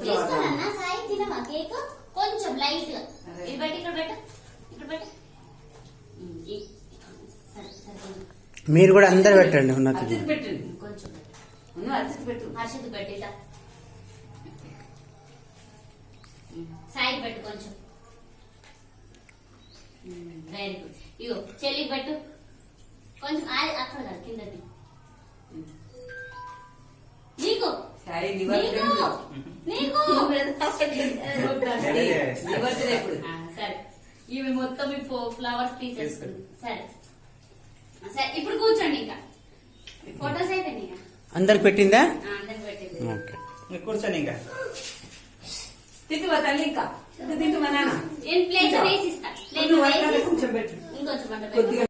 తీసుకోనన్నా Sai తినమా cake కొంచెం light గా ఇది పెట్టి ఇక్కడ పెట్టు ఇక్కడ పెట్టు మీరు కూడా అందరు పెట్టండి పెట్టండి కొంచెం పెట్టు హర్షిత్ పెట్టి సాయి పెట్టు కొంచెం వెరీ గుడ్ ఇగో చెల్లి పెట్టు కొంచెం అక్కడ కాదు కిందకి నీకు సాయి సరే ఇవి మొత్తం ఫ్లవర్స్ తీసేసుకుంది సరే సరే ఇప్పుడు కూర్చోండి ఇంకా ఫొటోస్ అయిపోయింది ఇంకా అందరికి పెట్టిందా అందరికి పెట్టింది ఓకే కూర్చొని ఇంకా తింటువా తల్లి ఇంకా తింటువా నాన్న నేను ప్లేట్ వేసి ఇస్తా కొంచెం పెట్టు ఇంకొంచెం